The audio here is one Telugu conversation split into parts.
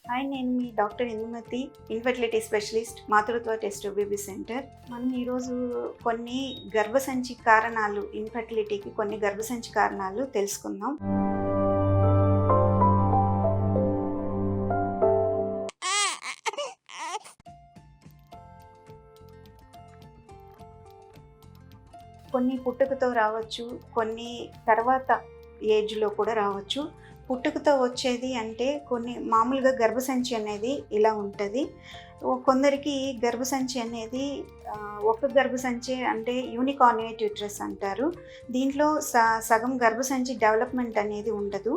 హాయ్, నేను మీ డాక్టర్ ఇందుమతి, ఇన్ఫర్టిలిటీ స్పెషలిస్ట్, మాతృత్వ టెస్ట్ బేబీ సెంటర్. మనం ఈరోజు కొన్ని గర్భసంచి కారణాలు, ఇన్ఫర్టిలిటీకి కొన్ని గర్భసంచి కారణాలు తెలుసుకుందాం. కొన్ని పుట్టుకతో రావచ్చు, కొన్ని తర్వాత ఏజ్లో కూడా రావచ్చు. పుట్టుకతో వచ్చేది అంటే కొన్ని మామూలుగా గర్భసంచి అనేది ఇలా ఉంటుంది. కొందరికి గర్భసంచి అనేది ఒక గర్భసంచి అంటే యూనికార్నియేట్ యూట్రస్ అంటారు. దీంట్లో సగం గర్భసంచి డెవలప్మెంట్ అనేది ఉండదు.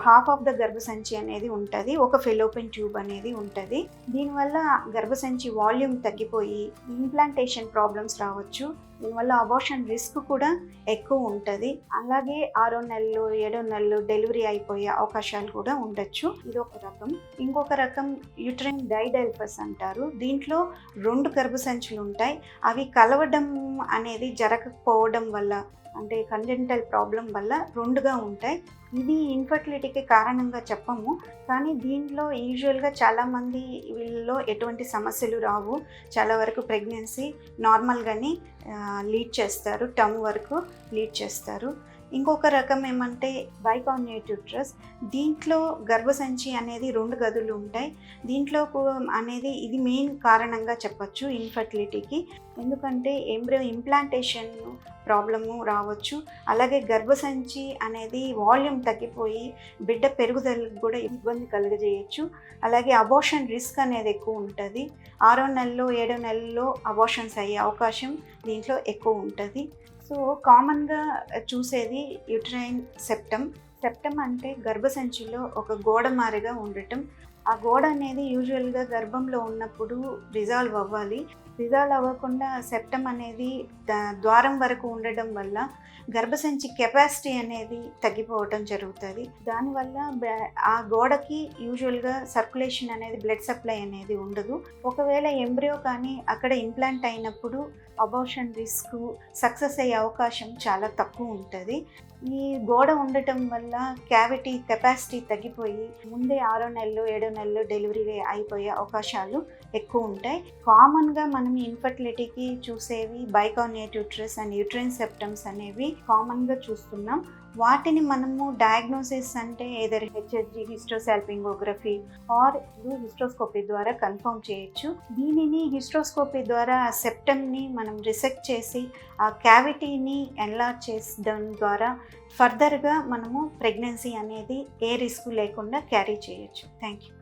హాఫ్ ఆఫ్ ద గర్భసంచి అనేది ఉంటుంది, ఒక ఫెలోపియన్ ట్యూబ్ అనేది ఉంటుంది. దీనివల్ల గర్భసంచి వాల్యూమ్ తగ్గిపోయి ఇంప్లాంటేషన్ ప్రాబ్లమ్స్ రావచ్చు. దీనివల్ల అబార్షన్ రిస్క్ కూడా ఎక్కువ ఉంటుంది. అలాగే 6వ నెలలో 7వ నెలలో డెలివరీ అయిపోయే అవకాశాలు కూడా ఉండొచ్చు. ఇది ఒక రకం. ఇంకొక రకం యూట్రైన్ డైడెల్ఫస్ అంటారు. దీంట్లో 2 గర్భసంచులు ఉంటాయి. అవి కలవడం అనేది జరగకపోవడం వల్ల, అంటే కంజెంటల్ ప్రాబ్లం వల్ల 2గా ఉంటాయి. ఇది ఇన్ఫర్టిలిటీకి కారణంగా చెప్పము, కానీ దీంట్లో యూజువల్గా చాలామంది వీళ్ళలో ఎటువంటి సమస్యలు రావు. చాలా వరకు ప్రెగ్నెన్సీ నార్మల్గానే లీడ్ చేస్తారు, టర్మ్ వరకు లీడ్ చేస్తారు. ఇంకొక రకం ఏమంటే బైకార్నియేట్ యూట్రస్. దీంట్లో గర్భసంచి అనేది 2 గదులు ఉంటాయి. దీంట్లో అనేది ఇది మెయిన్ కారణంగా చెప్పచ్చు ఇన్ఫర్టిలిటీకి. ఎందుకంటే ఎంబ్రియో ఇంప్లాంటేషన్ ప్రాబ్లము రావచ్చు. అలాగే గర్భసంచి అనేది వాల్యూమ్ తగ్గిపోయి బిడ్డ పెరుగుదలకు కూడా ఇబ్బంది కలుగజేయచ్చు. అలాగే అబార్షన్ రిస్క్ అనేది ఎక్కువ ఉంటుంది. 6వ నెలలో 7వ నెలలో అబార్షన్స్ అయ్యే అవకాశం దీంట్లో ఎక్కువ ఉంటుంది. సో కామన్గా చూసేది యూట్రైన్ సెప్టమ్. సెప్టమ్ అంటే గర్భసంచిలో ఒక గోడ మారిగా ఉండటం. ఆ గోడ అనేది యూజువల్గా గర్భంలో ఉన్నప్పుడు రిజాల్వ్ అవ్వాలి. రిజాల్వ్ అవ్వకుండా సెప్టమ్ అనేది ద్వారం వరకు ఉండడం వల్ల గర్భసంచి కెపాసిటీ అనేది తగ్గిపోవటం జరుగుతుంది. దానివల్ల ఆ గోడకి యూజువల్గా సర్క్యులేషన్ అనేది, బ్లడ్ సప్లై అనేది ఉండదు. ఒకవేళ ఎంబ్రియో కానీ అక్కడ ఇంప్లాంట్ అయినప్పుడు అబార్షన్ రిస్క్, సక్సెస్ అయ్యే అవకాశం చాలా తక్కువ ఉంటుంది. ఈ గోడ ఉండటం వల్ల క్యావిటీ కెపాసిటీ తగ్గిపోయి ముందే 6వ నెలలో 7వ నెలలో డెలివరీ అయిపోయే అవకాశాలు ఎక్కువ ఉంటాయి. కామన్గా మనం ఇన్ఫర్టిలిటీకి చూసేవి బైకార్నియేట్ యూట్రస్ అండ్ యూట్రైన్ సెప్టమ్స్ అనేవి కామన్గా చూస్తున్నాం. వాటిని మనము డయాగ్నోసిస్ అంటే ఏదర్ హెచ్హెచ్జి, హిస్టోసాల్పింగోగ్రఫీ ఆర్ హిస్టోస్కోపీ ద్వారా కన్ఫర్మ్ చేయొచ్చు. దీనిని హిస్టోస్కోపీ ద్వారా సెప్టమ్ని మనం రిసెక్ట్ చేసి ఆ క్యావిటీని ఎన్లార్జ్ చేసడం ద్వారా ఫర్దర్గా మనము ప్రెగ్నెన్సీ అనేది ఏ రిస్క్ లేకుండా క్యారీ చేయొచ్చు. Thank you.